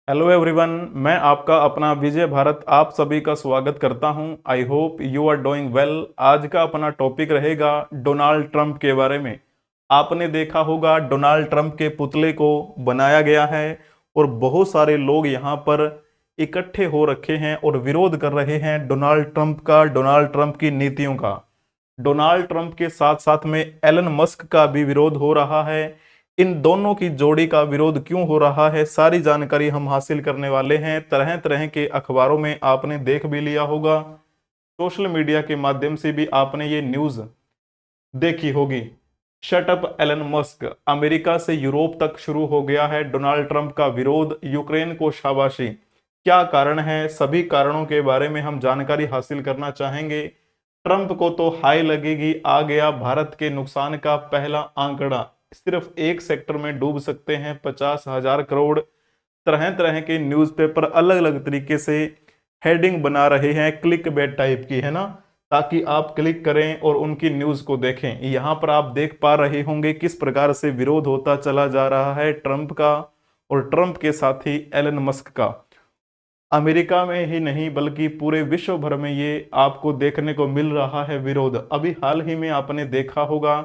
Hello everyone, मैं आपका अपना विजय भारत आप सभी का स्वागत करता हूं। I hope you are doing well. आज का अपना टॉपिक रहेगा डोनाल्ड ट्रंप के बारे में। आपने देखा होगा डोनाल्ड ट्रंप के पुतले को बनाया गया है और बहुत सारे लोग यहां पर इकट्ठे हो रखे हैं और विरोध कर रहे हैं डोनाल्ड ट्रंप का, डोनाल्ड ट्रंप की नीतियों का। डोनाल्ड ट्रंप के साथ साथ में एलन मस्क का भी विरोध हो रहा है। इन दोनों की जोड़ी का विरोध क्यों हो रहा है, सारी जानकारी हम हासिल करने वाले हैं। तरह तरह के अखबारों में आपने देख भी लिया होगा, सोशल मीडिया के माध्यम से भी आपने ये न्यूज देखी होगी। Shut up Elon Musk, America से यूरोप तक शुरू हो गया है डोनाल्ड ट्रंप का विरोध, यूक्रेन को शाबाशी। क्या कारण है, सभी कारणों के बारे में हम जानकारी हासिल करना चाहेंगे। ट्रंप को तो हाई लगेगी, आ गया भारत के नुकसान का पहला आंकड़ा। सिर्फ एक सेक्टर में डूब सकते हैं 50,000 करोड़। तरह तरह के न्यूज़पेपर अलग अलग तरीके से हेडिंग बना रहे हैं, क्लिक बेट टाइप की, है ना, ताकि आप क्लिक करें और उनकी न्यूज़ को देखें। यहाँ पर आप देख पा रहे होंगे किस प्रकार से विरोध होता चला जा रहा है ट्रंप का और ट्रंप के साथी एलन मस्क का। अमेरिका में ही नहीं बल्कि पूरे विश्व भर में ये आपको देखने को मिल रहा है विरोध। अभी हाल ही में आपने देखा होगा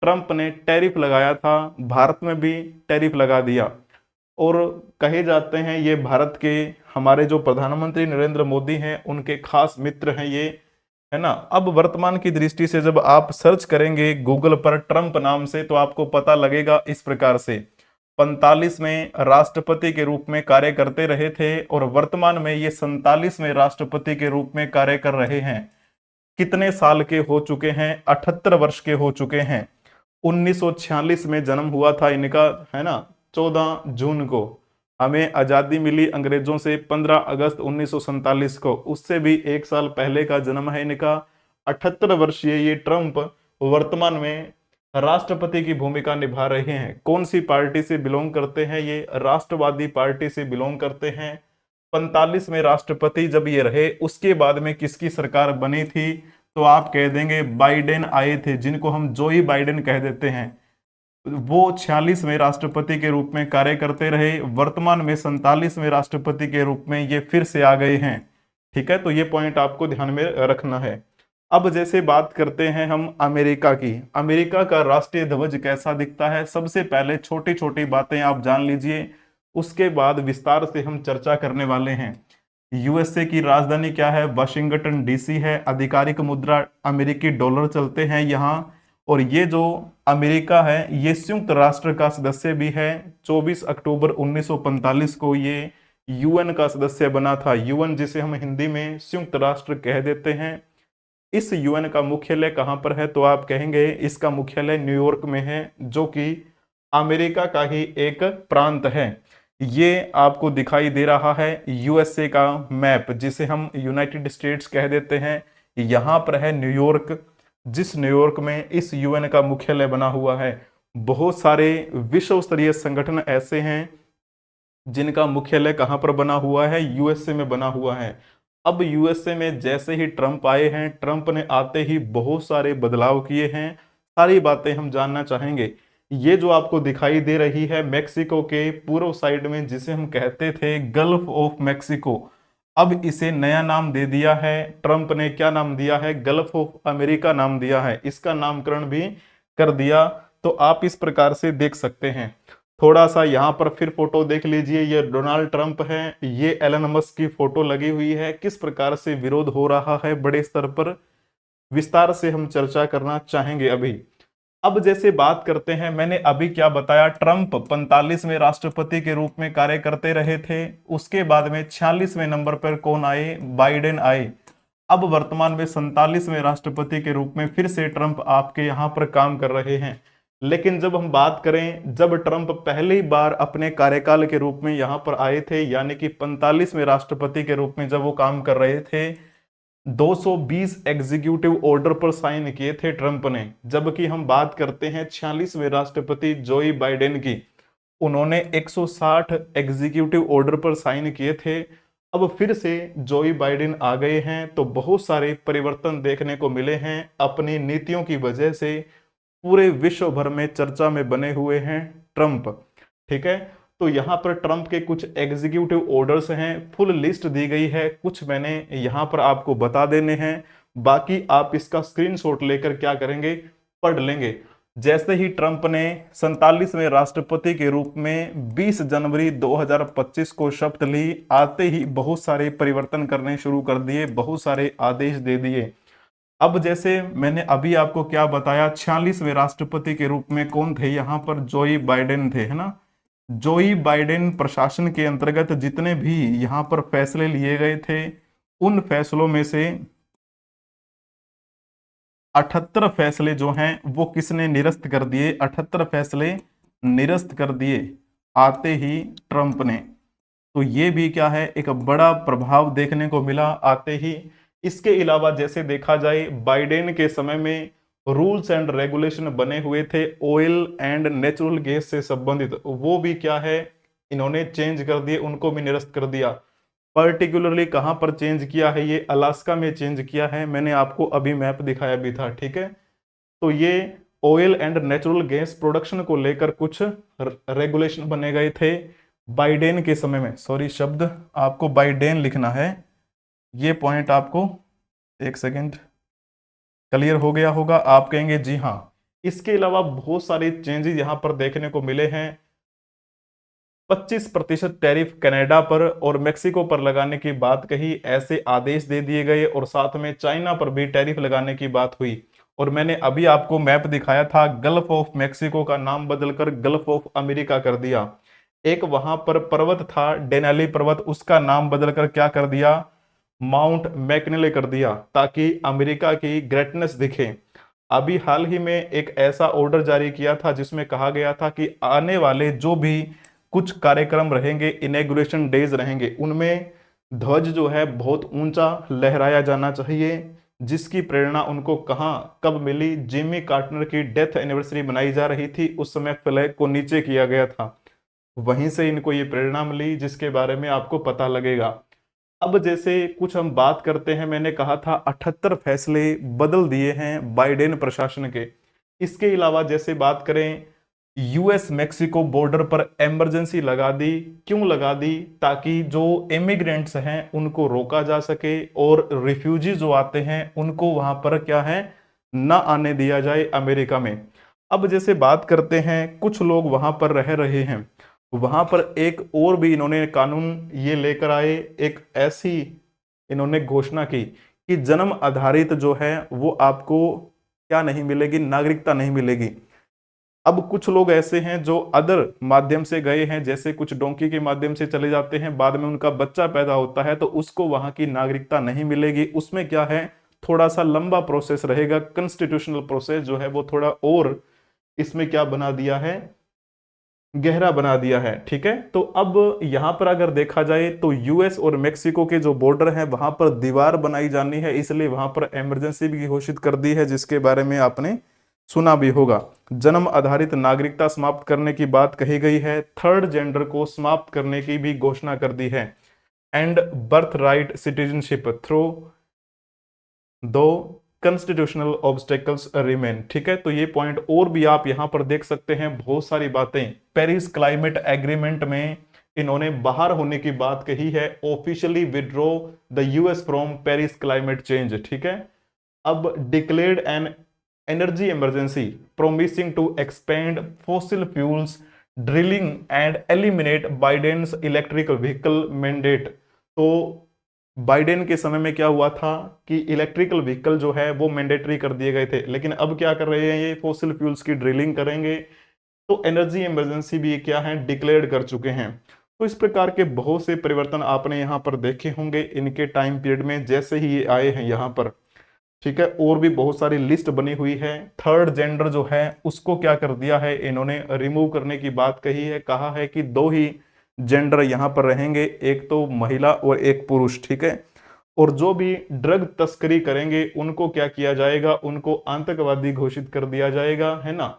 ट्रंप ने टैरिफ लगाया था, भारत में भी टैरिफ लगा दिया। और कहे जाते हैं ये भारत के, हमारे जो प्रधानमंत्री नरेंद्र मोदी हैं उनके खास मित्र हैं ये, है ना। अब वर्तमान की दृष्टि से जब आप सर्च करेंगे गूगल पर ट्रंप नाम से तो आपको पता लगेगा इस प्रकार से। 45 में राष्ट्रपति के रूप में कार्य करते रहे थे और वर्तमान में ये 47वें राष्ट्रपति के रूप में कार्य कर रहे हैं। कितने साल के हो चुके हैं? 78 वर्ष के हो चुके हैं। 1946 में जन्म हुआ था इनका, है ना। 14 जून को हमें आजादी मिली अंग्रेजों से, 15 अगस्त 1947 को, उससे भी एक साल पहले का जन्म है इनका। 78 वर्षीय ये ट्रंप वर्तमान में राष्ट्रपति की भूमिका निभा रहे हैं। कौन सी पार्टी से बिलोंग करते हैं ये? राष्ट्रवादी पार्टी से बिलोंग करते हैं। 45 में राष्ट्रपति जब ये रहे, उसके बाद में किसकी सरकार बनी थी? तो आप कह देंगे बाइडेन आए थे, जिनको हम जोई बाइडेन कह देते हैं। वो 46वें राष्ट्रपति के रूप में कार्य करते रहे, वर्तमान में 47वें राष्ट्रपति के रूप में ये फिर से आ गए हैं। ठीक है, तो ये पॉइंट आपको ध्यान में रखना है। अब जैसे बात करते हैं हम अमेरिका की, अमेरिका का राष्ट्रीय ध्वज कैसा दिखता है, सबसे पहले छोटी छोटी बातें आप जान लीजिए, उसके बाद विस्तार से हम चर्चा करने वाले हैं। यूएसए की राजधानी क्या है? वाशिंगटन डीसी है। आधिकारिक मुद्रा अमेरिकी डॉलर चलते हैं यहाँ। और ये जो अमेरिका है ये संयुक्त राष्ट्र का सदस्य भी है। 24 अक्टूबर 1945 को ये यूएन का सदस्य बना था। यूएन जिसे हम हिंदी में संयुक्त राष्ट्र कह देते हैं। इस यूएन का मुख्यालय कहाँ पर है? तो आप कहेंगे इसका मुख्यालय न्यूयॉर्क में है, जो कि अमेरिका का ही एक प्रांत है। ये आपको दिखाई दे रहा है यूएसए का मैप, जिसे हम यूनाइटेड स्टेट्स कह देते हैं। यहाँ पर है न्यूयॉर्क, जिस न्यूयॉर्क में इस यूएन का मुख्यालय बना हुआ है। बहुत सारे विश्व स्तरीय संगठन ऐसे हैं जिनका मुख्यालय कहाँ पर बना हुआ है? यूएसए में बना हुआ है। अब यूएसए में जैसे ही ट्रंप आए हैं, ट्रंप ने आते ही बहुत सारे बदलाव किए हैं। सारी बातें हम जानना चाहेंगे। ये जो आपको दिखाई दे रही है मेक्सिको के पूर्व साइड में, जिसे हम कहते थे गल्फ ऑफ मेक्सिको, अब इसे नया नाम दे दिया है ट्रंप ने। क्या नाम दिया है? गल्फ ऑफ अमेरिका नाम दिया है। इसका नामकरण भी कर दिया। तो आप इस प्रकार से देख सकते हैं। थोड़ा सा यहाँ पर फिर फोटो देख लीजिए, ये डोनाल्ड ट्रंप है, ये एलन मस्क की फोटो लगी हुई है। किस प्रकार से विरोध हो रहा है बड़े स्तर पर, विस्तार से हम चर्चा करना चाहेंगे अभी। अब जैसे बात करते हैं, मैंने अभी क्या बताया, ट्रंप 45वें राष्ट्रपति के रूप में कार्य करते रहे थे। उसके बाद में 46वें नंबर पर कौन आए? बाइडेन आए। अब वर्तमान में 47वें राष्ट्रपति के रूप में फिर से ट्रंप आपके यहाँ पर काम कर रहे हैं। लेकिन जब हम बात करें, जब ट्रंप पहली बार अपने कार्यकाल के रूप में यहाँ पर आए थे, यानी कि 45वें राष्ट्रपति के रूप में जब वो काम कर रहे थे, 220 एग्जीक्यूटिव ऑर्डर पर साइन किए थे ट्रंप ने। जबकि हम बात करते हैं 46वें राष्ट्रपति जोई बाइडेन की, उन्होंने 160 एग्जीक्यूटिव ऑर्डर पर साइन किए थे। अब फिर से जोई बाइडेन आ गए हैं, तो बहुत सारे परिवर्तन देखने को मिले हैं अपनी नीतियों की वजह से। पूरे विश्व भर में चर्चा में बने हुए हैं ट्रंप। ठीक है, तो यहाँ पर ट्रंप के कुछ एग्जीक्यूटिव ऑर्डर्स हैं, फुल लिस्ट दी गई है, कुछ मैंने यहाँ पर आपको बता देने हैं, बाकी आप इसका स्क्रीनशॉट लेकर क्या करेंगे, पढ़ लेंगे। जैसे ही ट्रंप ने 47वें राष्ट्रपति के रूप में 20 जनवरी 2025 को शपथ ली, आते ही बहुत सारे परिवर्तन करने शुरू कर दिए, बहुत सारे आदेश दे दिए। अब जैसे मैंने अभी आपको क्या बताया, 46वें राष्ट्रपति के रूप में कौन थे, यहां पर जोई बाइडेन थे, है ना। जोई बाइडेन प्रशासन के अंतर्गत जितने भी यहां पर फैसले लिए गए थे, उन फैसलों में से 78 फैसले जो हैं वो किसने निरस्त कर दिए, 78 फैसले निरस्त कर दिए आते ही ट्रंप ने। तो ये भी क्या है, एक बड़ा प्रभाव देखने को मिला आते ही। इसके अलावा जैसे देखा जाए, बाइडेन के समय में रूल्स एंड रेगुलेशन बने हुए थे ऑयल एंड नेचुरल गैस से संबंधित, वो भी क्या है, इन्होंने चेंज कर दिए, उनको भी निरस्त कर दिया। पर्टिकुलरली कहां पर चेंज किया है, ये अलास्का में चेंज किया है, मैंने आपको अभी मैप दिखाया भी था, ठीक है। तो ये oil and natural gas production को लेकर कुछ रेगुलेशन बने गए थे बाइडेन के समय में। सॉरी, शब्द आपको बाइडेन लिखना है, ये पॉइंट आपको, एक सेकेंड, क्लियर हो गया होगा, आप कहेंगे जी हाँ। इसके अलावा बहुत सारे चेंजेस यहां पर देखने को मिले हैं। 25% टैरिफ कनाडा पर और मेक्सिको पर लगाने की बात कही, ऐसे आदेश दे दिए गए, और साथ में चाइना पर भी टैरिफ लगाने की बात हुई। और मैंने अभी आपको मैप दिखाया था, गल्फ ऑफ मैक्सिको का नाम बदलकर गल्फ ऑफ अमेरिका कर दिया। एक वहां पर पर्वत था डेनाली पर्वत, उसका नाम बदलकर क्या कर दिया, माउंट मैकनेले कर दिया, ताकि अमेरिका की ग्रेटनेस दिखे। अभी हाल ही में एक ऐसा ऑर्डर जारी किया था जिसमें कहा गया था कि आने वाले जो भी कुछ कार्यक्रम रहेंगे, इनॉग्रेशन डेज रहेंगे, उनमें ध्वज जो है बहुत ऊंचा लहराया जाना चाहिए, जिसकी प्रेरणा उनको कहां कब मिली, जिमी कार्टर की डेथ एनिवर्सरी बनाई जा रही थी, उस समय फ्लैग को नीचे किया गया था, वहीं से इनको ये प्रेरणा मिली, जिसके बारे में आपको पता लगेगा। अब जैसे कुछ हम बात करते हैं, मैंने कहा था 78 फैसले बदल दिए हैं बाइडेन प्रशासन के। इसके अलावा जैसे बात करें, यूएस मैक्सिको बॉर्डर पर इमरजेंसी लगा दी, क्यों लगा दी, ताकि जो इमिग्रेंट्स हैं उनको रोका जा सके, और रिफ्यूजी जो आते हैं उनको वहां पर क्या है, ना आने दिया जाए अमेरिका में। अब जैसे बात करते हैं, कुछ लोग वहां पर रह रहे हैं, वहां पर एक और भी इन्होंने कानून ये लेकर आए, एक ऐसी इन्होंने घोषणा की कि जन्म आधारित जो है वो आपको क्या नहीं मिलेगी, नागरिकता नहीं मिलेगी। अब कुछ लोग ऐसे हैं जो अदर माध्यम से गए हैं, जैसे कुछ डोंकी के माध्यम से चले जाते हैं, बाद में उनका बच्चा पैदा होता है तो उसको वहां की नागरिकता नहीं मिलेगी। उसमें क्या है, थोड़ा सा लंबा प्रोसेस रहेगा, कॉन्स्टिट्यूशनल प्रोसेस जो है वो थोड़ा और इसमें क्या बना दिया है, गहरा बना दिया है, ठीक है। तो अब यहां पर अगर देखा जाए तो यूएस और मेक्सिको के जो बॉर्डर है वहां पर दीवार बनाई जानी है, इसलिए वहां पर इमरजेंसी भी घोषित कर दी है, जिसके बारे में आपने सुना भी होगा। जन्म आधारित नागरिकता समाप्त करने की बात कही गई है, थर्ड जेंडर को समाप्त करने की भी घोषणा कर दी है, and birth right citizenship through दो कॉन्स्टिट्यूशनल ऑब्स्टेकल्स रिमेन, ठीक है। तो ये पॉइंट और भी आप यहां पर देख सकते हैं, बहुत सारी बातें। पेरिस क्लाइमेट एग्रीमेंट में इन्होंने बाहर होने की बात कही है, officially withdraw the US from Paris climate change, ठीक है। अब declared an energy emergency promising to expand fossil fuels drilling and eliminate Biden's electrical vehicle mandate. तो बाइडेन के समय में क्या हुआ था कि इलेक्ट्रिकल व्हीकल जो है वो मैंडेटरी कर दिए गए थे, लेकिन अब क्या कर रहे हैं, ये फॉसिल फ्यूल्स की ड्रिलिंग करेंगे, तो एनर्जी इमरजेंसी भी क्या है, डिक्लेयर्ड कर चुके हैं। तो इस प्रकार के बहुत से परिवर्तन आपने यहाँ पर देखे होंगे इनके टाइम पीरियड में, जैसे ही ये आए हैं यहाँ पर, ठीक है। और भी बहुत सारी लिस्ट बनी हुई है। थर्ड जेंडर जो है उसको क्या कर दिया है, इन्होंने रिमूव करने की बात कही है, कहा है कि दो ही जेंडर यहां पर रहेंगे, एक तो महिला और एक पुरुष, ठीक है। और जो भी ड्रग तस्करी करेंगे उनको क्या किया जाएगा, उनको आतंकवादी घोषित कर दिया जाएगा, है ना।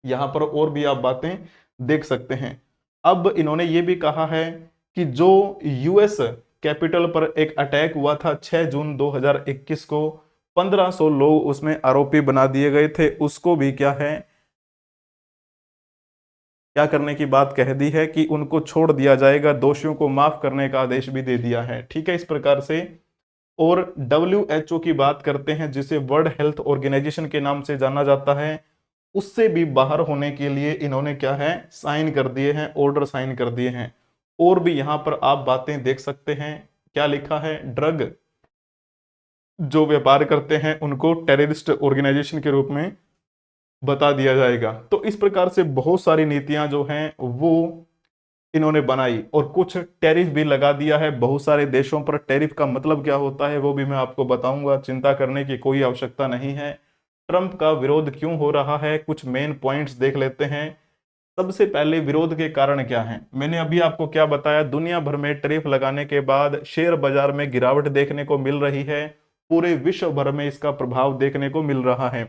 यहां पर और भी आप बातें देख सकते हैं। अब इन्होंने ये भी कहा है कि जो यूएस कैपिटल पर एक अटैक हुआ था 6 जून 2021 को, 1500 लोग उसमें आरोपी बना दिए गए थे, उसको भी क्या है, क्या करने की बात कह दी है कि उनको छोड़ दिया जाएगा, दोषियों को माफ करने का आदेश भी दे दिया है। ठीक है, इस प्रकार से। और WHO की बात करते हैं, जिसे वर्ल्ड हेल्थ ऑर्गेनाइजेशन के नाम से जाना जाता है, उससे भी बाहर होने के लिए इन्होंने क्या है, साइन कर दिए हैं, ऑर्डर साइन कर दिए हैं। और भी यहां पर आप बातें देख सकते हैं, क्या लिखा है, ड्रग जो व्यापार करते हैं उनको टेररिस्ट ऑर्गेनाइजेशन के रूप में बता दिया जाएगा। तो इस प्रकार से बहुत सारी नीतियां जो हैं वो इन्होंने बनाई, और कुछ टैरिफ भी लगा दिया है बहुत सारे देशों पर। टैरिफ का मतलब क्या होता है वो भी मैं आपको बताऊंगा, चिंता करने की कोई आवश्यकता नहीं है। ट्रंप का विरोध क्यों हो रहा है, कुछ मेन पॉइंट्स देख लेते हैं। सबसे पहले विरोध के कारण क्या है, मैंने अभी आपको क्या बताया, दुनिया भर में टैरिफ लगाने के बाद शेयर बाजार में गिरावट देखने को मिल रही है, पूरे विश्व भर में इसका प्रभाव देखने को मिल रहा है।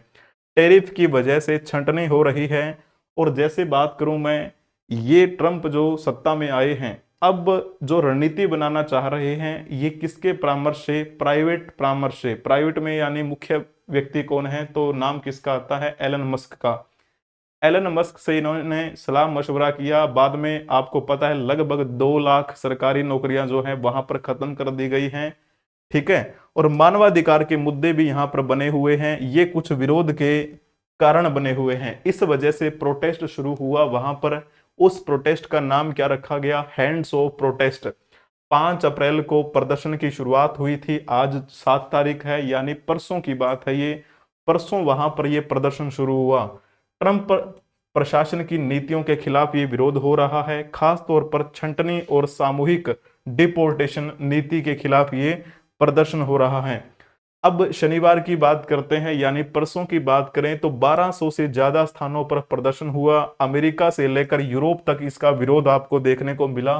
टैरिफ की वजह से छंटनी हो रही है। और जैसे बात करूं मैं, ये ट्रंप जो सत्ता में आए हैं, अब जो रणनीति बनाना चाह रहे हैं, ये किसके परामर्श से, प्राइवेट परामर्श से। प्राइवेट में यानी मुख्य व्यक्ति कौन है, तो नाम किसका आता है, एलन मस्क का। एलन मस्क से इन्होंने सलाह मशवरा किया, बाद में आपको पता है लगभग 2 लाख सरकारी नौकरियां जो हैं वहां पर खत्म कर दी गई हैं। ठीक है, और मानवाधिकार के मुद्दे भी यहां पर बने हुए हैं, ये कुछ विरोध के कारण बने हुए हैं। इस वजह से प्रोटेस्ट शुरू हुआ वहां पर। उस प्रोटेस्ट का नाम क्या रखा गया, हैंड्स ऑफ प्रोटेस्ट। 5 अप्रैल को प्रदर्शन की शुरुआत हुई थी, आज 7 तारीख है, यानी परसों की बात है ये। परसों वहां पर ये प्रदर्शन शुरू हुआ। ट्रंप प्रशासन की नीतियों के खिलाफ ये विरोध हो रहा है, खास तौर पर छंटनी और सामूहिक डिपोर्टेशन नीति के खिलाफ ये प्रदर्शन हो रहा है। अब शनिवार की बात करते हैं, यानी परसों की बात करें तो 1200 से ज्यादा स्थानों पर प्रदर्शन हुआ। अमेरिका से लेकर यूरोप तक इसका विरोध आपको देखने को मिला।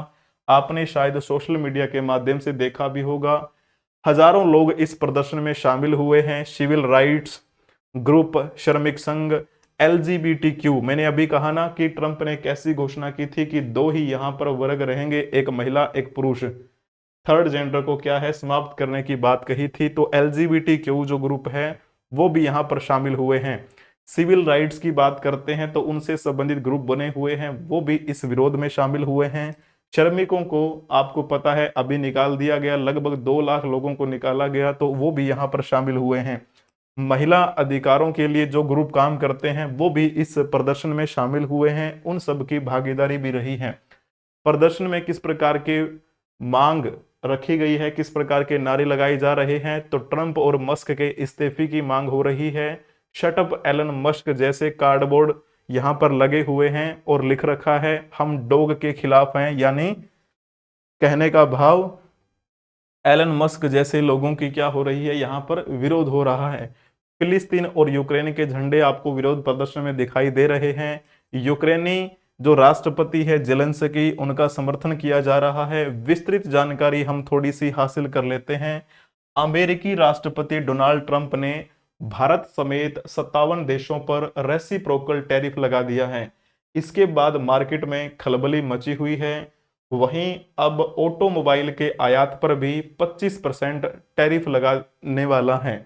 आपने शायद सोशल मीडिया के माध्यम से देखा भी होगा। हजारों लोग इस प्रदर्शन में शामिल हुए हैं। सिविल राइट्स ग्रुप, श्रमिक संघ, LGBTQ। मैंने अभी कहा ना कि ट्रंप ने कैसी घोषणा की थी कि 2 ही यहां पर वर्ग रहेंगे, एक महिला एक पुरुष। थर्ड जेंडर को क्या है, समाप्त करने की बात कही थी। तो LGBTQ जो ग्रुप है वो भी यहां पर शामिल हुए हैं। सिविल राइट्स की बात करते हैं तो उनसे संबंधित ग्रुप बने हुए हैं, वो भी इस विरोध में शामिल हुए हैं। श्रमिकों को आपको पता है अभी निकाल दिया गया, लगभग 2 लाख लोगों को निकाला गया, तो वो भी यहाँ पर शामिल हुए हैं। महिला अधिकारों के लिए जो ग्रुप काम करते हैं वो भी इस प्रदर्शन में शामिल हुए हैं, उन सब की भागीदारी भी रही है। प्रदर्शन में किस प्रकार के मांग रखी गई है, किस प्रकार के नारे लगाए जा रहे हैं, तो ट्रंप और मस्क के इस्तीफे की मांग हो रही है। शटअप एलन मस्क जैसे कार्डबोर्ड यहां पर लगे हुए हैं और लिख रखा है हम डॉग के खिलाफ हैं, यानी कहने का भाव एलन मस्क जैसे लोगों की क्या हो रही है, यहां पर विरोध हो रहा है। फिलिस्तीन और यूक्रेन के झंडे आपको विरोध प्रदर्शन में दिखाई दे रहे हैं। यूक्रेनी जो राष्ट्रपति है जेलेंस्की, उनका समर्थन किया जा रहा है। विस्तृत जानकारी हम थोड़ी सी हासिल कर लेते हैं। अमेरिकी राष्ट्रपति डोनाल्ड ट्रंप ने भारत समेत 57 देशों पर रेसिप्रोकल टैरिफ लगा दिया है। इसके बाद मार्केट में खलबली मची हुई है। वहीं अब ऑटोमोबाइल के आयात पर भी 25% टैरिफ लगाने वाला है।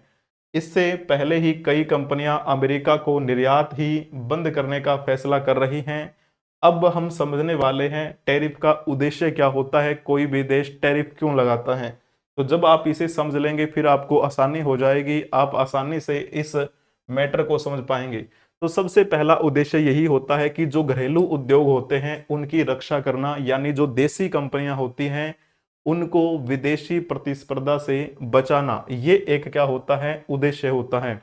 इससे पहले ही कई कंपनियां अमेरिका को निर्यात ही बंद करने का फैसला कर रही हैं। अब हम समझने वाले हैं टैरिफ का उद्देश्य क्या होता है, कोई भी देश टैरिफ क्यों लगाता है। तो जब आप इसे समझ लेंगे फिर आपको आसानी हो जाएगी, आप आसानी से इस मैटर को समझ पाएंगे। तो सबसे पहला उद्देश्य यही होता है कि जो घरेलू उद्योग होते हैं उनकी रक्षा करना, यानी जो देसी कंपनियां होती हैं उनको विदेशी प्रतिस्पर्धा से बचाना, ये एक क्या होता है, उद्देश्य होता है।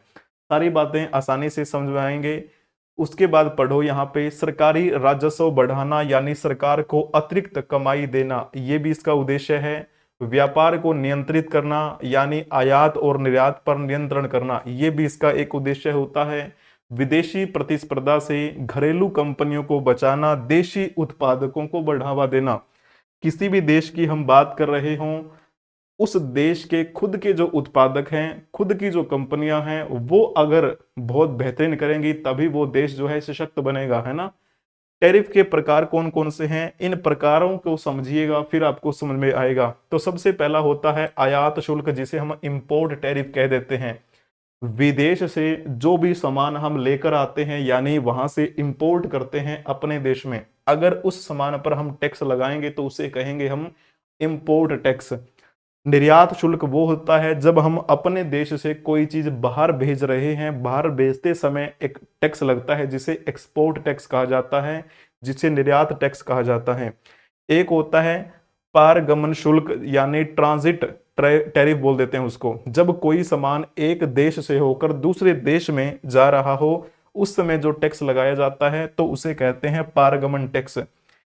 सारी बातें आसानी से समझ आएंगे। उसके बाद पढ़ो यहाँ पे, सरकारी राजस्व बढ़ाना यानी सरकार को अतिरिक्त कमाई देना, ये भी इसका उद्देश्य है। व्यापार को नियंत्रित करना यानी आयात और निर्यात पर नियंत्रण करना, ये भी इसका एक उद्देश्य होता है। विदेशी प्रतिस्पर्धा से घरेलू कंपनियों को बचाना, देशी उत्पादकों को बढ़ावा देना। किसी भी देश की हम बात कर रहे हों, उस देश के खुद के जो उत्पादक हैं, खुद की जो कंपनियां हैं, वो अगर बहुत बेहतरीन करेंगी तभी वो देश जो है सशक्त बनेगा, है ना। टैरिफ के प्रकार कौन कौन से हैं, इन प्रकारों को समझिएगा फिर आपको समझ में आएगा। तो सबसे पहला होता है आयात शुल्क, जिसे हम इंपोर्ट टैरिफ कह देते हैं। विदेश से जो भी सामान हम लेकर आते हैं यानी वहां से इंपोर्ट करते हैं अपने देश में, अगर उस सामान पर हम टैक्स लगाएंगे तो उसे कहेंगे हम इंपोर्ट टैक्स। निर्यात शुल्क वो होता है जब हम अपने देश से कोई चीज बाहर भेज रहे हैं, बाहर भेजते समय एक टैक्स लगता है जिसे एक्सपोर्ट टैक्स कहा जाता है, जिसे निर्यात टैक्स कहा जाता है। एक होता है पारगमन शुल्क यानी ट्रांजिट टैरिफ बोल देते हैं उसको, जब कोई सामान एक देश से होकर दूसरे देश में जा रहा हो उस समय जो टैक्स लगाया जाता है तो उसे कहते हैं पारगमन टैक्स।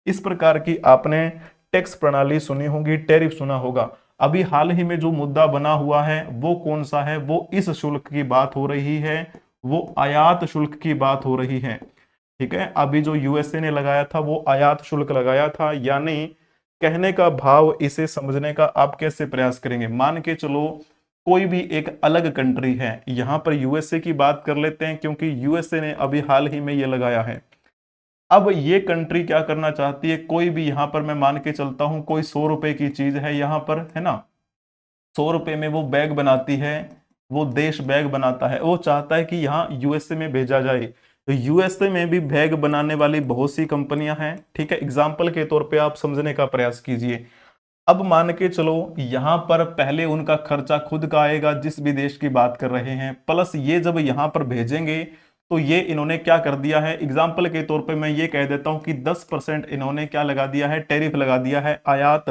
इस प्रकार की आपने टैक्स प्रणाली सुनी होगी, टैरिफ सुना होगा। अभी हाल ही में जो मुद्दा बना हुआ है वो कौन सा है? वो इस शुल्क की बात हो रही है, वो आयात शुल्क की बात हो रही है। ठीक है, अभी जो यूएसए ने लगाया था वो आयात शुल्क लगाया था। यानी कहने का भाव, इसे समझने का आप कैसे प्रयास करेंगे, मान के चलो कोई भी एक अलग कंट्री है, यहां पर यूएसए की बात कर लेते हैं क्योंकि यूएसए ने अभी हाल ही में ये लगाया है। अब ये कंट्री क्या करना चाहती है, कोई भी यहां पर मैं मान के चलता हूं कोई 100 रुपए की चीज है यहां पर, है ना, 100 रुपए में वो बैग बनाती है, वो देश बैग बनाता है, वो चाहता है कि यहाँ यूएसए में भेजा जाए। तो यूएसए में भी बैग बनाने वाली बहुत सी कंपनियां हैं। ठीक है, एग्जाम्पल के तौर पे आप समझने का प्रयास कीजिए। अब मान के चलो यहां पर पहले उनका खर्चा खुद का आएगा जिस भी देश की बात कर रहे हैं, प्लस ये जब यहां पर भेजेंगे तो ये इन्होंने क्या कर दिया है, एग्जाम्पल के तौर पे मैं ये कह देता हूं कि 10% इन्होंने क्या लगा दिया है, टैरिफ लगा दिया है, आयात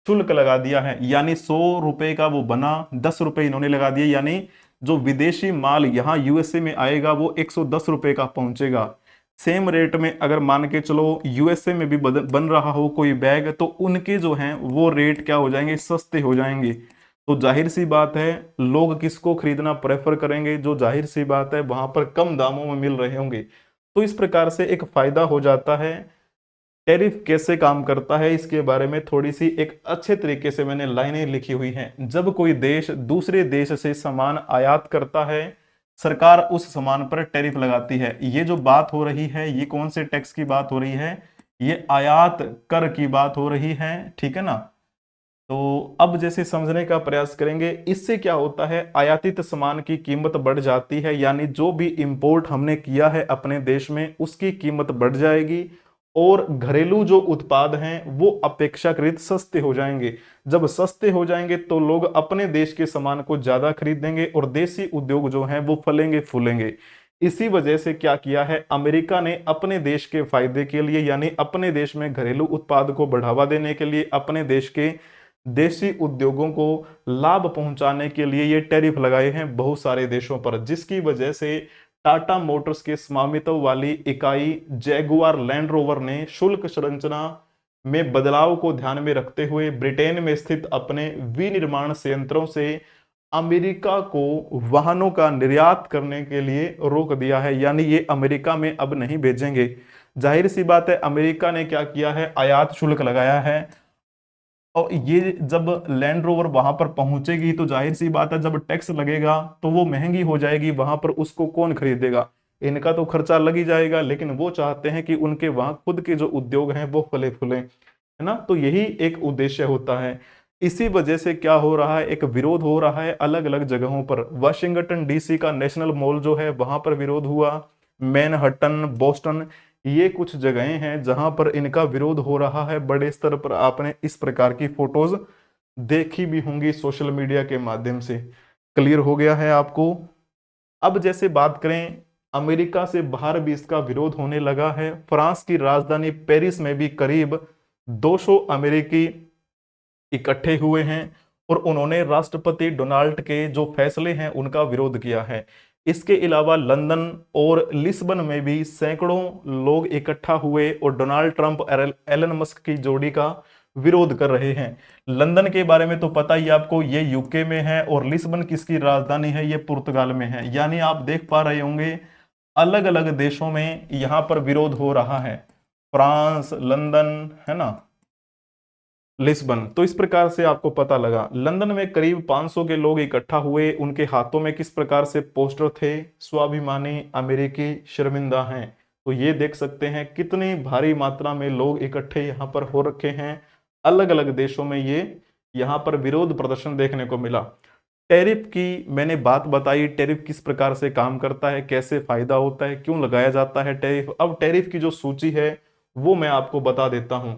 शुल्क लगा दिया है। यानी 100 रुपए का वो बना, 10 रुपए इन्होंने लगा दिए, यानी जो विदेशी माल यहाँ यूएसए में आएगा वो 110 रुपए का पहुंचेगा। सेम रेट में अगर मान के चलो यूएसए में भी बन रहा हो कोई बैग तो उनके जो हैं वो रेट क्या हो जाएंगे, सस्ते हो जाएंगे। तो जाहिर सी बात है लोग किसको खरीदना प्रेफर करेंगे, जो जाहिर सी बात है वहां पर कम दामों में मिल रहे होंगे। तो इस प्रकार से एक फायदा हो जाता है। टैरिफ कैसे काम करता है इसके बारे में थोड़ी सी एक अच्छे तरीके से मैंने लाइनें लिखी हुई हैं। जब कोई देश दूसरे देश से सामान आयात करता है, सरकार उस सामान पर टैरिफ लगाती है। ये जो बात हो रही है ये कौन से टैक्स की बात हो रही है, ये आयात कर की बात हो रही है। ठीक है ना, तो अब जैसे समझने का प्रयास करेंगे, इससे क्या होता है, आयातित सामान की कीमत बढ़ जाती है, यानी जो भी इंपोर्ट हमने किया है अपने देश में उसकी कीमत बढ़ जाएगी और घरेलू जो उत्पाद हैं वो अपेक्षाकृत सस्ते हो जाएंगे। जब सस्ते हो जाएंगे तो लोग अपने देश के सामान को ज्यादा खरीदेंगे और देसी उद्योग जो हैं वो फलेंगे फूलेंगे। इसी वजह से क्या किया है अमेरिका ने अपने देश के फायदे के लिए, यानी अपने देश में घरेलू उत्पाद को बढ़ावा देने के लिए, अपने देश के देशी उद्योगों को लाभ पहुंचाने के लिए ये टैरिफ लगाए हैं बहुत सारे देशों पर, जिसकी वजह से टाटा मोटर्स के स्वामित्व वाली इकाई जैगुआर लैंड रोवर ने शुल्क संरचना में बदलाव को ध्यान में रखते हुए ब्रिटेन में स्थित अपने विनिर्माण संयंत्रों से अमेरिका को वाहनों का निर्यात करने के लिए रोक दिया है। यानी ये अमेरिका में अब नहीं भेजेंगे। जाहिर सी बात है अमेरिका ने क्या किया है, आयात शुल्क लगाया है। और ये जब लैंड रोवर वहां पर पहुंचेगी तो जाहिर सी बात है जब टैक्स लगेगा तो वो महंगी हो जाएगी, वहां पर उसको कौन खरीदेगा, इनका तो खर्चा लग ही जाएगा। लेकिन वो चाहते हैं कि उनके वहां खुद के जो उद्योग हैं वो फले फूले, है ना, तो यही एक उद्देश्य होता है। इसी वजह से क्या हो रहा है, एक विरोध हो रहा है अलग अलग जगहों पर। वाशिंगटन डीसी का नेशनल मॉल जो है वहां पर विरोध हुआ, मैनहट्टन, बोस्टन, ये कुछ जगहें हैं जहां पर इनका विरोध हो रहा है बड़े स्तर पर। आपने इस प्रकार की फोटोज देखी भी होंगी सोशल मीडिया के माध्यम से। क्लियर हो गया है आपको? अब जैसे बात करें अमेरिका से बाहर भी इसका विरोध होने लगा है। फ्रांस की राजधानी पेरिस में भी करीब 200 अमेरिकी इकट्ठे हुए हैं और उन्होंने राष्ट्रपति डोनाल्ड के जो फैसले हैं उनका विरोध किया है। इसके अलावा लंदन और लिस्बन में भी सैकड़ों लोग इकट्ठा हुए और डोनाल्ड ट्रंप एलन मस्क की जोड़ी का विरोध कर रहे हैं। लंदन के बारे में तो पता ही आपको, ये यूके में है, और लिस्बन किसकी राजधानी है, ये पुर्तगाल में है। यानी आप देख पा रहे होंगे अलग अलग देशों में यहां पर विरोध हो रहा है, फ्रांस, लंदन, है ना, लिस्बन। तो इस प्रकार से आपको पता लगा लंदन में करीब 500 के लोग इकट्ठा हुए, उनके हाथों में किस प्रकार से पोस्टर थे, स्वाभिमानी अमेरिकी शर्मिंदा हैं। तो ये देख सकते हैं कितनी भारी मात्रा में लोग इकट्ठे यहाँ पर हो रखे हैं। अलग अलग देशों में ये यहाँ पर विरोध प्रदर्शन देखने को मिला। टैरिफ की मैंने बात बताई, टैरिफ किस प्रकार से काम करता है, कैसे फायदा होता है, क्यों लगाया जाता है टैरिफ। अब टैरिफ की जो सूची है वो मैं आपको बता देता हूं।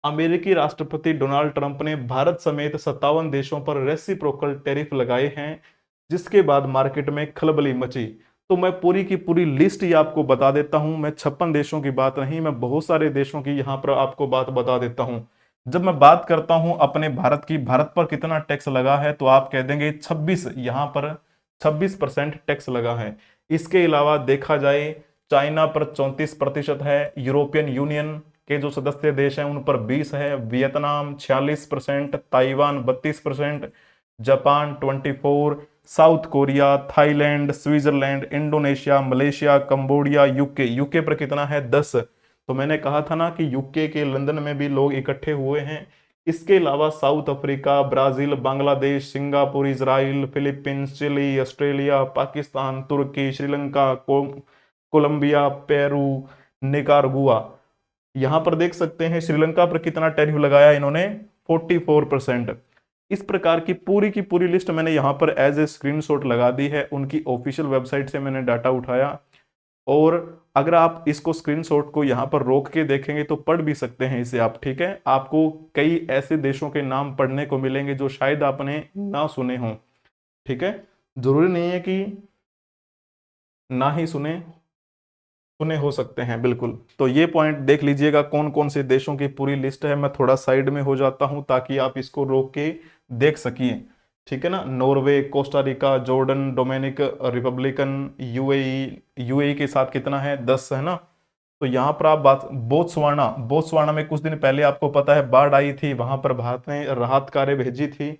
अमेरिकी राष्ट्रपति डोनाल्ड ट्रंप ने भारत समेत 57 देशों पर रेसिप्रोकल टैरिफ लगाए हैं, जिसके बाद मार्केट में खलबली मची। तो मैं पूरी की पूरी लिस्ट ही आपको बता देता हूं। मैं 56 देशों की बात नहीं, मैं बहुत सारे देशों की यहां पर आपको बात बता देता हूं। जब मैं बात करता हूं अपने भारत की, भारत पर कितना टैक्स लगा है, तो आप कह देंगे 26, यहां पर 26% टैक्स लगा है। इसके अलावा देखा जाए चाइना पर 34% है, यूरोपियन यूनियन के जो सदस्य देश हैं उन पर 20 है, Vietnam 46%, Taiwan 32%, Japan 24, south Korea, Thailand, Switzerland, Indonesia, Malaysia, Cambodia, UK, UK पर कितना है 10। तो मैंने कहा था ना कि यूके के लंदन में भी लोग इकट्ठे हुए हैं। इसके अलावा South Africa, Brazil, Bangladesh, Singapore, Israel, Philippines, Chile, Australia, Pakistan, तुर्की, श्रीलंका, कोलंबिया, पेरू, निकारागुआ। यहां पर देख सकते हैं श्रीलंका पर कितना टैरिफ लगाया इन्होंने, 44%। इस प्रकार की पूरी लिस्ट मैंने यहां पर एज ए स्क्रीनशॉट लगा दी है, उनकी ऑफिशियल वेबसाइट से मैंने डाटा उठाया। और अगर आप इसको स्क्रीनशॉट को यहां पर रोक के देखेंगे तो पढ़ भी सकते हैं इसे आप, ठीक है। आपको कई ऐसे देशों के नाम पढ़ने को मिलेंगे जो शायद आपने ना सुने हों, ठीक है। जरूरी नहीं है कि ना ही सुने, सुने हो सकते हैं, बिल्कुल। तो ये पॉइंट देख लीजिएगा कौन कौन से देशों की पूरी लिस्ट है। मैं थोड़ा साइड में हो जाता हूं ताकि आप इसको रोक के देख सकिए, ठीक है ना। Norway, Costa Rica, Jordan, Dominic Republican, UAE, UAE के साथ कितना है 10 है ना। तो यहाँ पर आप बात बोत्सवाना, बोत्सवाना में कुछ दिन पहले आपको पता है बाढ़ आई थी, वहां पर भारत ने राहत कार्य भेजी थी, है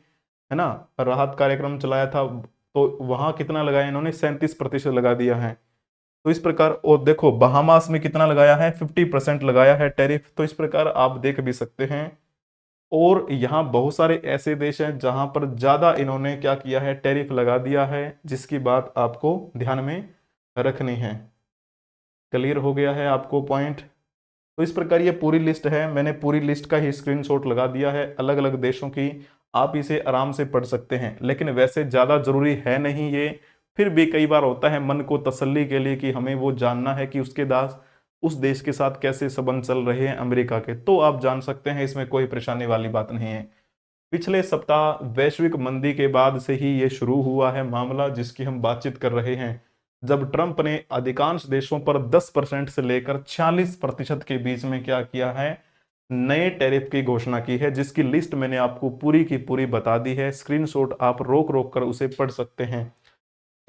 ना, राहत कार्यक्रम चलाया था। तो वहां कितना लगाया इन्होंने, 37% लगा दिया है। तो इस प्रकार, और देखो बहामास में कितना लगाया है, 50% लगाया है टैरिफ। तो इस प्रकार आप देख भी सकते हैं। और यहाँ बहुत सारे ऐसे देश हैं जहां पर ज्यादा इन्होंने क्या किया है, टैरिफ लगा दिया है, जिसकी बात आपको ध्यान में रखनी है। क्लियर हो गया है आपको पॉइंट। तो इस प्रकार ये पूरी लिस्ट है, मैंने पूरी लिस्ट का ही स्क्रीनशॉट लगा दिया है अलग अलग देशों की। आप इसे आराम से पढ़ सकते हैं, लेकिन वैसे ज्यादा जरूरी है नहीं ये। फिर भी कई बार होता है मन को तसल्ली के लिए कि हमें वो जानना है कि उसके दास उस देश के साथ कैसे संबंध चल रहे हैं अमेरिका के, तो आप जान सकते हैं, इसमें कोई परेशानी वाली बात नहीं है। पिछले सप्ताह वैश्विक मंदी के बाद से ही ये शुरू हुआ है मामला जिसकी हम बातचीत कर रहे हैं, जब ट्रंप ने अधिकांश देशों पर 10% से लेकर 46% के बीच में क्या किया है, नए टैरिफ की घोषणा की है, जिसकी लिस्ट मैंने आपको पूरी की पूरी बता दी है। स्क्रीनशॉट आप रोक रोक कर उसे पढ़ सकते हैं।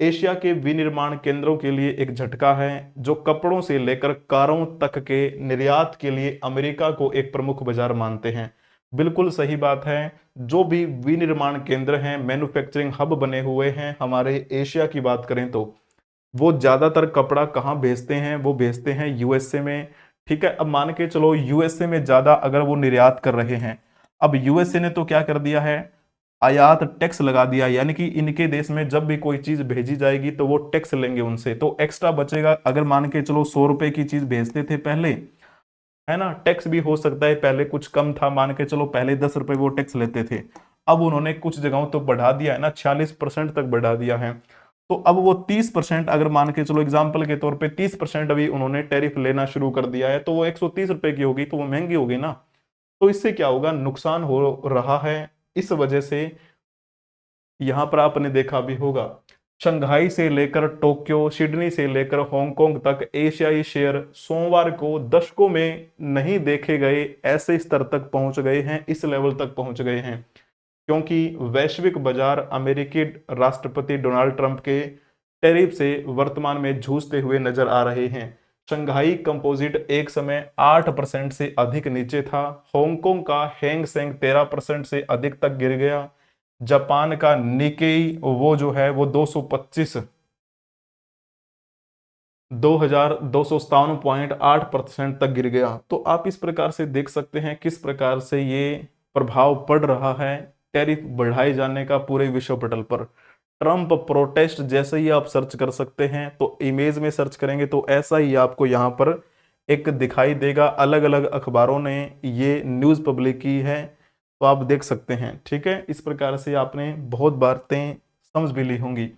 एशिया के विनिर्माण केंद्रों के लिए एक झटका है, जो कपड़ों से लेकर कारों तक के निर्यात के लिए अमेरिका को एक प्रमुख बाजार मानते हैं। बिल्कुल सही बात है। जो भी विनिर्माण केंद्र हैं, मैन्युफैक्चरिंग हब बने हुए हैं हमारे एशिया की बात करें तो वो ज्यादातर कपड़ा कहाँ भेजते हैं, वो भेजते हैं यूएसए में, ठीक है। अब मान के चलो यूएसए में ज्यादा अगर वो निर्यात कर रहे हैं, अब यूएसए ने तो क्या कर दिया है, आयात टैक्स लगा दिया, यानी कि इनके देश में जब भी कोई चीज भेजी जाएगी तो वो टैक्स लेंगे उनसे, तो एक्स्ट्रा बचेगा। अगर मान के चलो 100 रुपए की चीज भेजते थे पहले, है ना, टैक्स भी हो सकता है पहले कुछ कम था, मान के चलो पहले 10 रुपए वो टैक्स लेते थे, अब उन्होंने कुछ जगहों तो बढ़ा दिया है ना, 46% तक बढ़ा दिया है। तो अब वो 30%, अगर मान के चलो एग्जाम्पल के तौर पे 30% अभी उन्होंने टैरिफ लेना शुरू कर दिया है, तो वो 130 रुपए की होगी, तो वो महंगी होगी ना। तो इससे क्या होगा, नुकसान हो रहा है। इस वजह से यहां पर आपने देखा भी होगा, शंघाई से लेकर टोक्यो, सिडनी से लेकर हांगकांग तक एशियाई शेयर सोमवार को दशकों में नहीं देखे गए ऐसे स्तर तक पहुंच गए हैं, इस लेवल तक पहुंच गए हैं, क्योंकि वैश्विक बाजार अमेरिकी राष्ट्रपति डोनाल्ड ट्रंप के टैरिफ से वर्तमान में जूझते हुए नजर आ रहे हैं। शंघाई कंपोजिट एक समय 8% से अधिक नीचे था, हांगकांग का हैंग सेंग 13% से अधिक तक गिर गया, जापान का निकेई वो जो है वो 225 2257.8% तक गिर गया। तो आप इस प्रकार से देख सकते हैं किस प्रकार से ये प्रभाव पड़ रहा है टैरिफ बढ़ाए जाने का पूरे विश्व पटल पर। ट्रंप प्रोटेस्ट जैसे ही आप सर्च कर सकते हैं, तो इमेज में सर्च करेंगे तो ऐसा ही आपको यहाँ पर एक दिखाई देगा, अलग अलग अखबारों ने ये न्यूज़ पब्लिक की है, तो आप देख सकते हैं, ठीक है। इस प्रकार से आपने बहुत बातें समझ भी ली होंगी।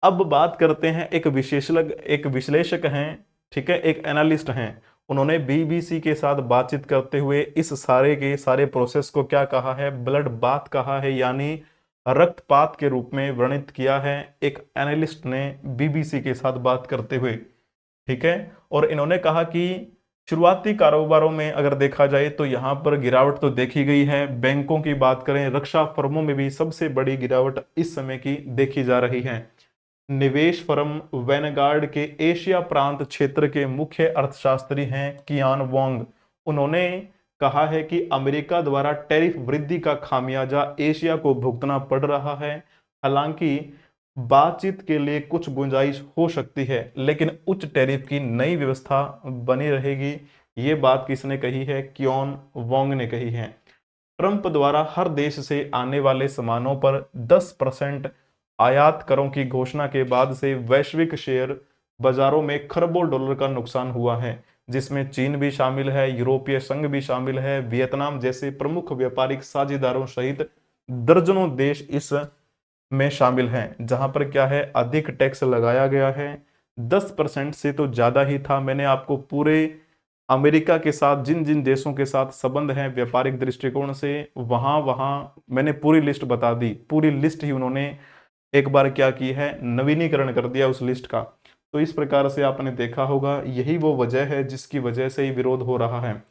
अब बात करते हैं, एक विश्लेषक हैं, ठीक है, एक एनालिस्ट हैं, उन्होंने बीबीसी के साथ बातचीत करते हुए इस सारे के सारे प्रोसेस को क्या कहा है, ब्लड बाथ कहा है, यानी रक्तपात के रूप में वर्णित किया है एक एनालिस्ट ने बीबीसी के साथ बात करते हुए, ठीक है। और इन्होंने कहा कि शुरुआती कारोबारों में अगर देखा जाए तो यहां पर गिरावट तो देखी गई है। बैंकों की बात करें, रक्षा फर्मों में भी सबसे बड़ी गिरावट इस समय की देखी जा रही है। निवेश फर्म वैनगार्ड के एशिया प्रांत क्षेत्र के मुख्य अर्थशास्त्री हैं कियान वोंग, उन्होंने कहा है कि अमेरिका द्वारा टैरिफ वृद्धि का खामियाजा एशिया को भुगतना पड़ रहा है। हालांकि बातचीत के लिए कुछ गुंजाइश हो सकती है, लेकिन उच्च टैरिफ की नई व्यवस्था बनी रहेगी। ये बात किसने कही है? कियान वोंग ने कही है। ट्रंप द्वारा हर देश से आने वाले सामानों पर 10% आयात करों की घोषणा के बाद से वैश्विक शेयर बाजारों में खरबों डॉलर का नुकसान हुआ है, जिसमें चीन भी शामिल है, यूरोपीय संघ भी शामिल है, वियतनाम जैसे प्रमुख व्यापारिक साझेदारों सहित दर्जनों देश इस में शामिल हैं, जहां पर क्या है, अधिक टैक्स लगाया गया है। 10% से तो ज्यादा ही था। मैंने आपको पूरे अमेरिका के साथ जिन जिन देशों के साथ संबंध है व्यापारिक दृष्टिकोण से, वहां वहां मैंने पूरी लिस्ट बता दी। पूरी लिस्ट ही उन्होंने एक बार क्या की है, नवीनीकरण कर दिया उस लिस्ट का। तो इस प्रकार से आपने देखा होगा, यही वो वजह है जिसकी वजह से ही विरोध हो रहा है।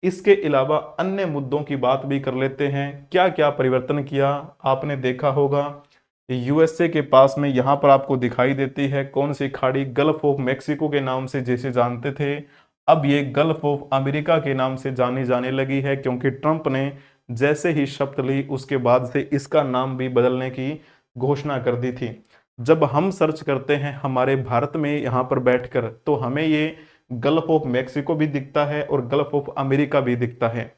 इसके अलावा अन्य मुद्दों की बात भी कर लेते हैं। क्या क्या परिवर्तन किया आपने देखा होगा, यूएसए के पास में यहां पर आपको दिखाई देती है कौन सी खाड़ी, गल्फ ऑफ मेक्सिको के नाम से जैसे जानते थे, अब ये गल्फ ऑफ अमेरिका के नाम से जानी जाने लगी है, क्योंकि ट्रंप ने जैसे ही शपथ ली उसके बाद से इसका नाम भी बदलने की घोषणा कर दी थी। जब हम सर्च करते हैं हमारे भारत में यहाँ पर बैठकर, तो हमें ये गल्फ ऑफ मेक्सिको भी दिखता है और गल्फ ऑफ अमेरिका भी दिखता है।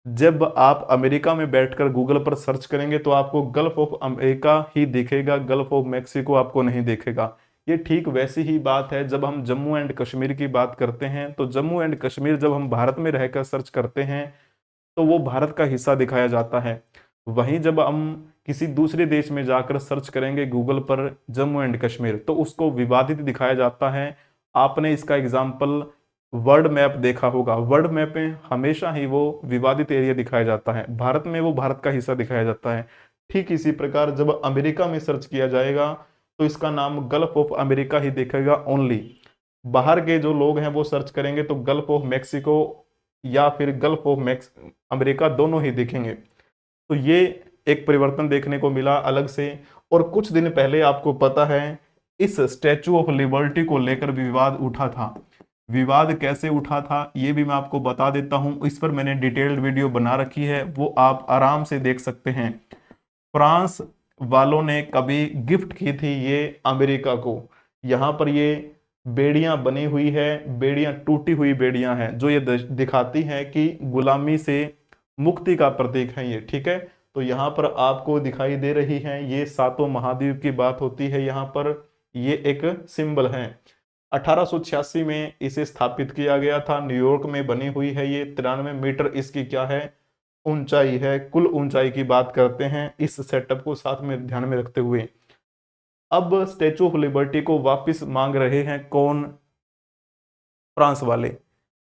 जब आप अमेरिका में बैठकर गूगल पर सर्च करेंगे तो आपको गल्फ ऑफ अमेरिका ही दिखेगा, गल्फ ऑफ मेक्सिको आपको नहीं दिखेगा। ये ठीक वैसी ही बात है जब हम जम्मू एंड कश्मीर की बात करते हैं, तो जम्मू एंड कश्मीर जब हम भारत में रहकर सर्च करते हैं तो वो भारत का हिस्सा दिखाया जाता है। वहीं जब हम किसी दूसरे देश में जाकर सर्च करेंगे गूगल पर जम्मू एंड कश्मीर, तो उसको विवादित दिखाया जाता है। आपने इसका एग्जाम्पल वर्ल्ड मैप देखा होगा, वर्ल्ड मैप में हमेशा ही वो विवादित एरिया दिखाया जाता है, भारत में वो भारत का हिस्सा दिखाया जाता है। ठीक इसी प्रकार जब अमेरिका में सर्च किया जाएगा तो इसका नाम गल्फ ऑफ अमेरिका ही दिखेगा ओनली। बाहर के जो लोग हैं वो सर्च करेंगे तो गल्फ ऑफ मेक्सिको या फिर गल्फ ऑफ अमेरिका दोनों ही दिखेंगे। तो ये एक परिवर्तन देखने को मिला अलग से। और कुछ दिन पहले आपको पता है इस स्टैचू ऑफ लिबर्टी को लेकर भी विवाद उठा था। विवाद कैसे उठा था ये भी मैं आपको बता देता हूं, इस पर मैंने डिटेल्ड वीडियो बना रखी है, वो आप आराम से देख सकते हैं। फ्रांस वालों ने कभी गिफ्ट की थी ये अमेरिका को। यहाँ पर ये बेड़ियां बनी हुई है, बेड़ियां टूटी हुई बेड़ियां हैं जो ये दिखाती हैं कि गुलामी से मुक्ति का प्रतीक है ये, ठीक है। तो यहाँ पर आपको दिखाई दे रही है, ये सातों महाद्वीप की बात होती है यहाँ पर, ये एक सिंबल है। 1886 में इसे स्थापित किया गया था, न्यूयॉर्क में बनी हुई है ये। 93 मीटर इसकी क्या है, ऊंचाई है। कुल ऊंचाई की बात करते हैं इस सेटअप को साथ में ध्यान में रखते हुए। अब स्टेचू ऑफ लिबर्टी को वापस मांग रहे हैं कौन? फ्रांस वाले।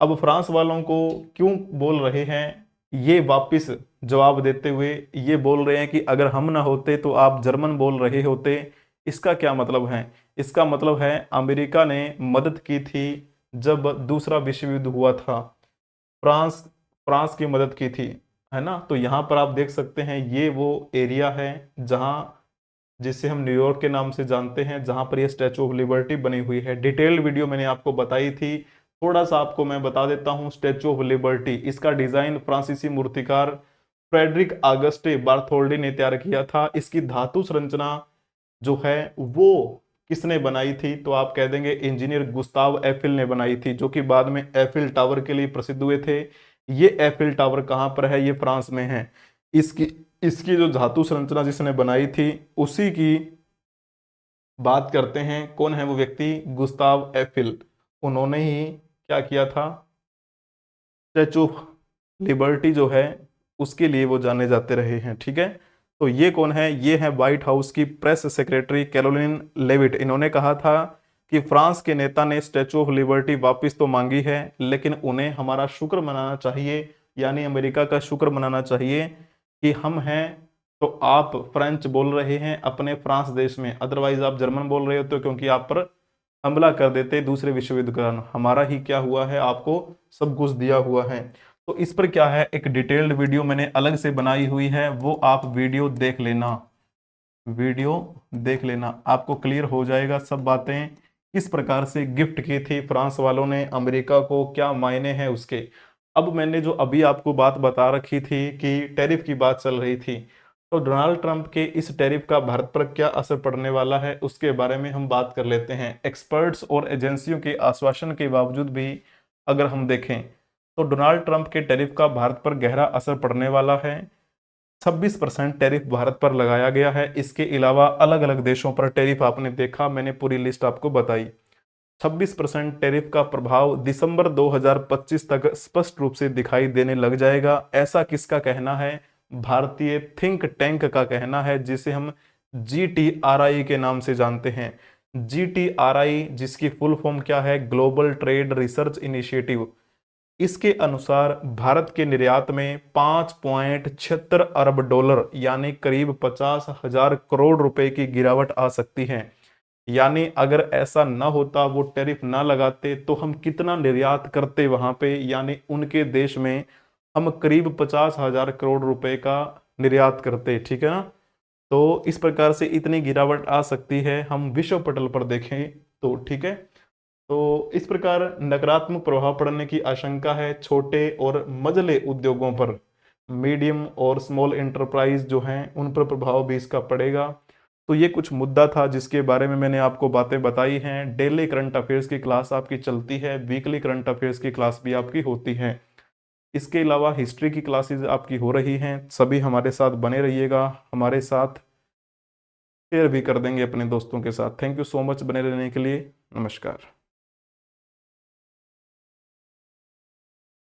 अब फ्रांस वालों को क्यों बोल रहे हैं ये वापस जवाब देते हुए, ये बोल रहे हैं कि अगर हम ना होते तो आप जर्मन बोल रहे होते। इसका क्या मतलब है? इसका मतलब है अमेरिका ने मदद की थी जब दूसरा विश्व युद्ध हुआ था, फ्रांस फ्रांस की मदद की थी, है ना। तो यहाँ पर आप देख सकते हैं ये वो एरिया है जहाँ, जिसे हम न्यूयॉर्क के नाम से जानते हैं, जहां पर ये स्टैचू ऑफ लिबर्टी बनी हुई है। डिटेल्ड वीडियो मैंने आपको बताई थी, थोड़ा सा आपको मैं बता देता हूं। स्टैचू ऑफ लिबर्टी, इसका डिजाइन फ्रांसीसी मूर्तिकार फ्रेडरिक आगस्टे बार्थोल्डी ने तैयार किया था। इसकी धातु संरचना जो है वो किसने बनाई थी? तो आप कह देंगे इंजीनियर गुस्ताव एफिल ने बनाई थी, जो कि बाद में एफिल टावर के लिए प्रसिद्ध हुए थे। ये एफिल टावर कहाँ पर है? ये फ्रांस में है। इसकी इसकी जो धातु संरचना जिसने बनाई थी उसी की बात करते हैं। कौन है वो व्यक्ति? Gustav Eiffel. उन्होंने ही क्या किया था, स्टैचू ऑफ लिबर्टी जो है उसके लिए वो जाने जाते रहे हैं, ठीक है। तो ये कौन है? ये है व्हाइट हाउस की प्रेस सेक्रेटरी कैरोलिन लेविट। इन्होंने कहा था कि फ्रांस के नेता ने स्टैचू ऑफ लिबर्टी वापस तो मांगी है, लेकिन उन्हें हमारा शुक्र मनाना चाहिए, यानी अमेरिका का शुक्र मनाना चाहिए कि हम हैं तो आप फ्रेंच बोल रहे हैं अपने फ्रांस देश में, अदरवाइज आप जर्मन बोल रहे हो तो क्योंकि आप पर हमला कर देते दूसरे विश्व युद्ध के दौरान। हमारा ही क्या हुआ है, आपको सब कुछ दिया हुआ है। तो इस पर क्या है, एक डिटेल्ड वीडियो मैंने अलग से बनाई हुई है, वो आप वीडियो देख लेना। वीडियो देख लेना, आपको क्लियर हो जाएगा सब बातें, किस प्रकार से गिफ्ट की थी फ्रांस वालों ने अमेरिका को, क्या मायने हैं उसके। अब मैंने जो अभी आपको बात बता रखी थी कि टैरिफ की बात चल रही थी, तो डोनाल्ड ट्रंप के इस टैरिफ का भारत पर क्या असर पड़ने वाला है उसके बारे में हम बात कर लेते हैं। एक्सपर्ट्स और एजेंसियों के आश्वासन के बावजूद भी अगर हम देखें तो डोनाल्ड ट्रंप के टैरिफ का भारत पर गहरा असर पड़ने वाला है। 26% टैरिफ भारत पर लगाया गया है। इसके अलावा अलग अलग देशों पर टैरिफ आपने देखा, मैंने पूरी लिस्ट आपको बताई। 26% टैरिफ का प्रभाव दिसंबर 2025 तक स्पष्ट रूप से दिखाई देने लग जाएगा। ऐसा किसका कहना है? भारतीय थिंक टैंक का कहना है, जिसे हम GTRI के नाम से जानते हैं। GTRI जिसकी फुल फॉर्म क्या है? Global trade research initiative. इसके अनुसार भारत के निर्यात में 5.76 अरब डॉलर यानी करीब 50,000 करोड़ रुपए की गिरावट आ सकती है। यानी अगर ऐसा ना होता, वो टैरिफ ना लगाते, तो हम कितना निर्यात करते वहां पे, यानी उनके देश में हम करीब 50,000 करोड़ रुपए का निर्यात करते। ठीक है ना? तो इस प्रकार से इतनी गिरावट आ सकती है हम विश्व पटल पर देखें तो। ठीक है, तो इस प्रकार नकारात्मक प्रभाव पड़ने की आशंका है छोटे और मझले उद्योगों पर। मीडियम और स्मॉल एंटरप्राइज जो हैं उन पर प्रभाव भी इसका पड़ेगा। तो ये कुछ मुद्दा था जिसके बारे में मैंने आपको बातें बताई हैं। डेली करंट अफेयर्स की क्लास आपकी चलती है, वीकली करंट अफेयर्स की क्लास भी आपकी होती है। इसके अलावा हिस्ट्री की क्लासेस आपकी हो रही हैं। सभी हमारे साथ बने रहिएगा, हमारे साथ शेयर भी कर देंगे अपने दोस्तों के साथ। थैंक यू सो मच बने रहने के लिए। नमस्कार।